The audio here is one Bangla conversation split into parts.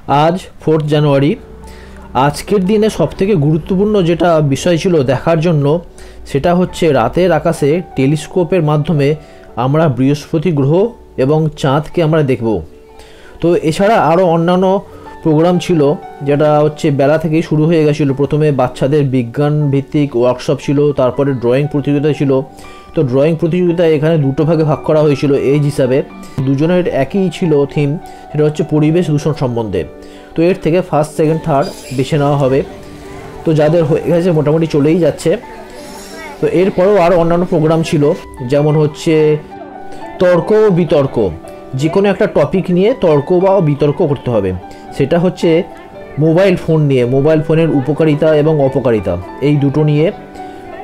आज 4 জানুয়ারি। আজকের দিনে সবথেকে গুরুত্বপূর্ণ যেটা বিষয় ছিল দেখার জন্য সেটা হচ্ছে রাতের আকাশে টেলিস্কোপের মাধ্যমে আমরা বৃহস্পতি গ্রহ এবং চাঁদকে আমরা দেখব। তো এছাড়া আরও অন্যান্য প্রোগ্রাম ছিল যেটা হচ্ছে বেলা থেকেই শুরু হয়ে গেছিলো। প্রথমে বাচ্চাদের বিজ্ঞান ভিত্তিক ওয়ার্কশপ ছিল, তারপরে ড্রয়িং প্রতিযোগিতা ছিল। তো ড্রয়িং প্রতিযোগিতা এখানে দুটো ভাগে ভাগ করা হয়েছিল এজ হিসাবে। দুজনের একই ছিল থিম, সেটা হচ্ছে পরিবেশ দূষণ সম্বন্ধে। তো এর থেকে ফার্স্ট, সেকেন্ড, থার্ড বেছে নেওয়া হবে। তো যাদের হয়ে গেছে মোটামুটি চলেই যাচ্ছে। তো এরপরেও আরও অন্যান্য প্রোগ্রাম ছিল, যেমন হচ্ছে তর্ক ও বিতর্ক। যে কোনো একটা টপিক নিয়ে তর্ক বা বিতর্ক করতে হবে। সেটা হচ্ছে মোবাইল ফোন নিয়ে, মোবাইল ফোনের উপকারিতা এবং অপকারিতা এই দুটো নিয়ে।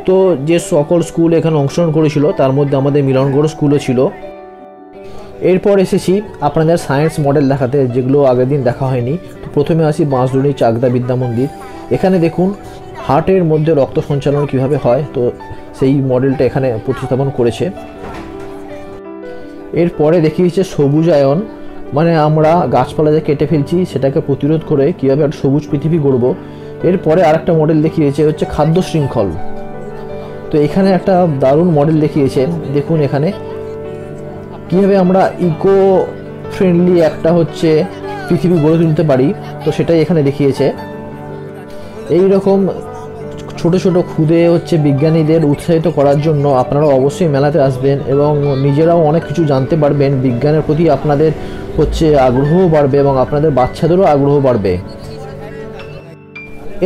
তো যে সকল স্কুল এখানে অংশগ্রহণ করেছিল তার মধ্যে আমাদের মিলনগড় স্কুলও ছিল। এরপর এসেছি আপনাদের সায়েন্স মডেল দেখাতে, যেগুলো আগের দিন দেখা হয়নি। তো প্রথমে আসি বাঁশদ্রোণী চাকদা বিদ্যা মন্দির। এখানে দেখুন হার্টের মধ্যে রক্ত সঞ্চালন কীভাবে হয়, তো সেই মডেলটা এখানে প্রতিস্থাপন করেছে। এরপরে দেখিয়েছে সবুজায়ন, মানে আমরা গাছপালা যে কেটে ফেলছি সেটাকে প্রতিরোধ করে কীভাবে একটা সবুজ পৃথিবী গড়ব। এরপরে আরেকটা মডেল দেখিয়েছে হচ্ছে খাদ্য শৃঙ্খল। তো এখানে একটা দারুণ মডেল দেখিয়েছে, দেখুন এখানে কীভাবে আমরা ইকো ফ্রেন্ডলি একটা হচ্ছে পৃথিবী গড়ে তুলতে পারি, তো সেটাই এখানে দেখিয়েছে। এই রকম ছোট ছোট খুদে হচ্ছে বিজ্ঞানীদের উৎসাহিত করার জন্য আপনারা অবশ্যই মেলাতে আসবেন এবং নিজেরাও অনেক কিছু জানতে পারবেন। বিজ্ঞানের প্রতি আপনাদের হচ্ছে আগ্রহ বাড়বে এবং আপনাদের বাচ্চাদেরও আগ্রহ বাড়বে।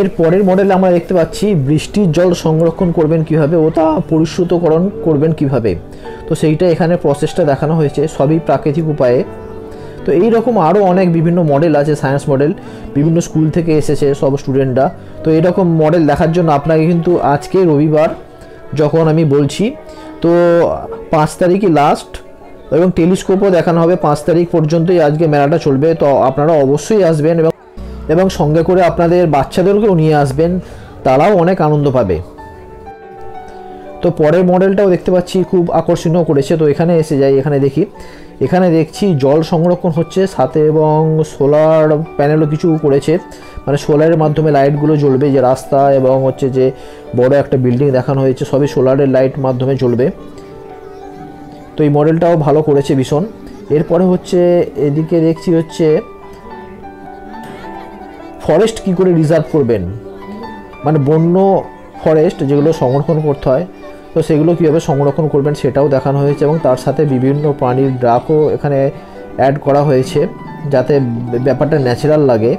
এর পরের মডেলে আমরা দেখতে পাচ্ছি বৃষ্টির জল সংরক্ষণ করবেন কিভাবে ও তা পরিশ্রুতকরণ করবেন কিভাবে। তো সেইটা এখানে প্রসেসটা দেখানো হয়েছে, সবই প্রাকৃতিক উপায়ে। তো এই রকম আরও অনেক বিভিন্ন মডেল আছে, সায়েন্স মডেল, বিভিন্ন স্কুল থেকে এসেছে সব স্টুডেন্টরা। তো এরকম মডেল দেখার জন্য আপনাকে কিন্তু আজকে রবিবার যখন আমি বলছি, তো 5 তারিখই লাস্ট এবং টেলিস্কোপও দেখানো হবে। 5 তারিখ পর্যন্তই আজকে মেলাটা চলবে। তো আপনারা অবশ্যই আসবেন এবং সঙ্গে করে আপনাদের বাচ্চাদেরকেও নিয়ে আসবেন, তারাও অনেক আনন্দ পাবে। তো পরের মডেলটাও দেখতে পাচ্ছি খুব আকর্ষণীয় করেছে। তো এখানে এসে যাই, এখানে দেখি, এখানে দেখছি জল সংরক্ষণ হচ্ছে সাথে এবং সোলার প্যানেলও কিছু করেছে, মানে সোলারের মাধ্যমে লাইটগুলো জ্বলবে। যে রাস্তা এবং হচ্ছে যে বড় একটা বিল্ডিং দেখানো হয়েছে সবই সোলারের লাইট মাধ্যমে জ্বলবে। তো এই মডেলটাও ভালো করেছে ভীষণ। এরপরে হচ্ছে এদিকে দেখছি হচ্ছে ফরেস্ট কী করে রিজার্ভ করবেন, মানে বন্য ফরেস্ট যেগুলো সংরক্ষণ করতে হয়, তো সেগুলো কীভাবে সংরক্ষণ করবেন সেটাও দেখানো হয়েছে এবং তার সাথে বিভিন্ন প্রাণীর ডাকও এখানে অ্যাড করা হয়েছে যাতে ব্যাপারটা ন্যাচারাল লাগে।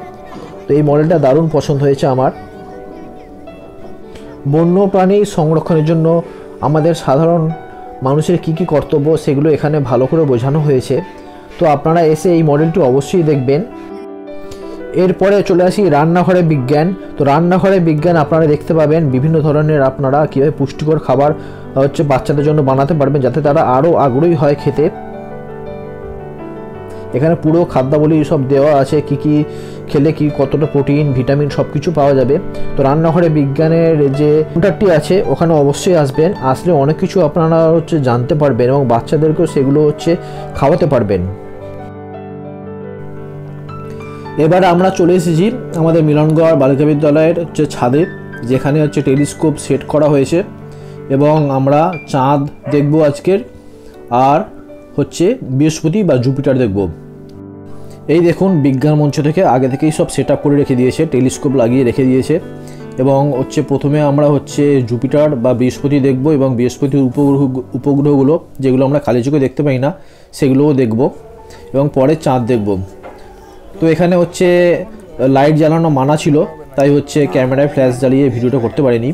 তো এই মডেলটা দারুণ পছন্দ হয়েছে আমার। বন্য প্রাণী সংরক্ষণের জন্য আমাদের সাধারণ মানুষের কী কী কর্তব্য সেগুলো এখানে ভালো করে বোঝানো হয়েছে। তো আপনারা এসে এই মডেলটি অবশ্যই দেখবেন। এরপরে চলে আসি রান্নাঘরে বিজ্ঞান। তো রান্নাঘরে বিজ্ঞান আপনারা দেখতে পাবেন বিভিন্ন ধরনের আপনারা কীভাবে পুষ্টিকর খাবার হচ্ছে বাচ্চাদের জন্য বানাতে পারবেন যাতে তারা আরও আগ্রহী হয় খেতে। এখানে পুরো খাদ্যাবলী সব দেওয়া আছে, কি কি খেলে কি কতটা প্রোটিন ভিটামিন সব কিছু পাওয়া যাবে। তো রান্নাঘরে বিজ্ঞানের যে কাউন্টারটি আছে ওখানে অবশ্যই আসবেন, আসলে অনেক কিছু আপনারা হচ্ছে জানতে পারবেন এবং বাচ্চাদেরকেও সেগুলো হচ্ছে খাওয়াতে পারবেন। এবার আমরা চলে এসেছি আমাদের মিলনগড় বালিকা বিদ্যালয়ের হচ্ছে ছাদে, যেখানে হচ্ছে টেলিস্কোপ সেট করা হয়েছে এবং আমরা চাঁদ দেখব আজকের, আর হচ্ছে বৃহস্পতি বা জুপিটার দেখব। এই দেখুন বিজ্ঞান মঞ্চ থেকে আগে থেকেই সব সেট আপ করে রেখে দিয়েছে, টেলিস্কোপ লাগিয়ে রেখে দিয়েছে এবং হচ্ছে প্রথমে আমরা হচ্ছে জুপিটার বা বৃহস্পতি দেখব এবং বৃহস্পতির উপগ্রহগুলো যেগুলো আমরা খালি চোখে দেখতে পাই না সেগুলোও দেখব এবং পরে চাঁদ দেখব। তো এখানে হচ্ছে লাইট জ্বালানো মানা ছিল, তাই হচ্ছে ক্যামেরায় ফ্ল্যাশ জ্বালিয়ে ভিডিওটা করতে পারিনি।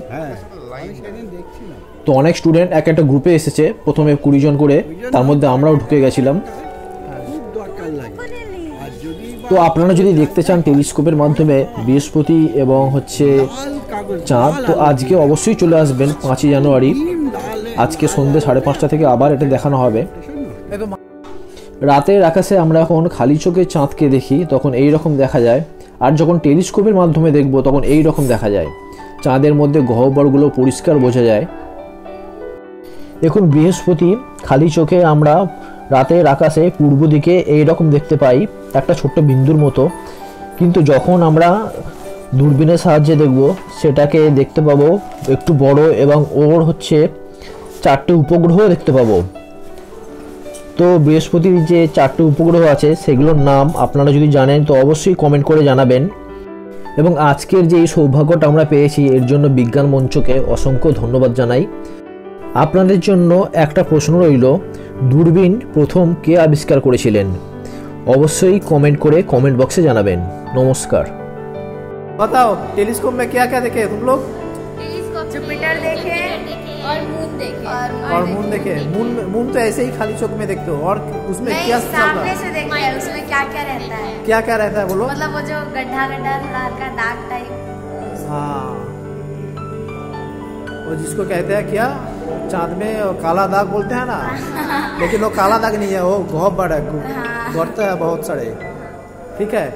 তো অনেক স্টুডেন্ট এক একটা গ্রুপে এসেছে, প্রথমে 20 জন করে, তার মধ্যে আমরাও ঢুকে গেছিলাম। তো আপনারা যদি দেখতে চান টেলিস্কোপের মাধ্যমে বৃহস্পতি এবং হচ্ছে চাঁদ, তো আজকে অবশ্যই চলে আসবেন 5 জানুয়ারি। আজকে সন্ধ্যে 5:30 থেকে আবার এটা দেখানো হবে। রাতের আকাশে আমরা এখন খালি চোখে চাঁদকে দেখি তখন এই রকম দেখা যায়, আর যখন টেলিস্কোপের মাধ্যমে দেখব তখন এই রকম দেখা যায়। চাঁদের মধ্যে গহ্বরগুলো পরিষ্কার বোঝা যায়। দেখুন বৃহস্পতি খালি চোখে আমরা রাতের আকাশে পূর্ব দিকে এই রকম দেখতে পাই, একটা ছোট্ট বিন্দুর মতো। কিন্তু যখন আমরা দূরবীনের সাহায্যে দেখব সেটাকে দেখতে পাবো একটু বড়, এবং ওর হচ্ছে 4টে উপগ্রহ দেখতে পাবো। তো বৃহস্পতির যে 4টে উপগ্রহ আছে সেগুলোর নাম আপনারা যদি জানেন তো অবশ্যই কমেন্ট করে জানাবেন। এবং আজকের যে এই সৌভাগ্যটা আমরা পেয়েছি এর জন্য বিজ্ঞান মঞ্চকে অসংখ্য ধন্যবাদ জানাই। আপনাদের জন্য একটা প্রশ্ন রইল, দূরবীন প্রথম কে আবিষ্কার করেছিলেন? অবশ্যই কমেন্ट করে কমেंट बॉक्स से জানাবেন। নমস্কার। बताओ टेलीस्कोप में क्या क्या देखे तुम लोग? जुपिटर देखे और मून देखे और मून देखे। मून तो ऐसे ही खाली चौक में देखते हो, और उसमें क्या सामने से देखते हैं उसमें क्या क्या रहता है। क्या क्या रहता है बोलो? मतलब वो जो गड्ढा गड्ढा थोड़ा हल्का दाग टाइप। हाँ, वो जिसको कहते हैं क्या चांद में काला दाग बोलते हैं ना, लेकिन वो काला दाग नहीं है, वो बहुत बड़ा है, बढ़ता है बहुत सारे। ठीक है।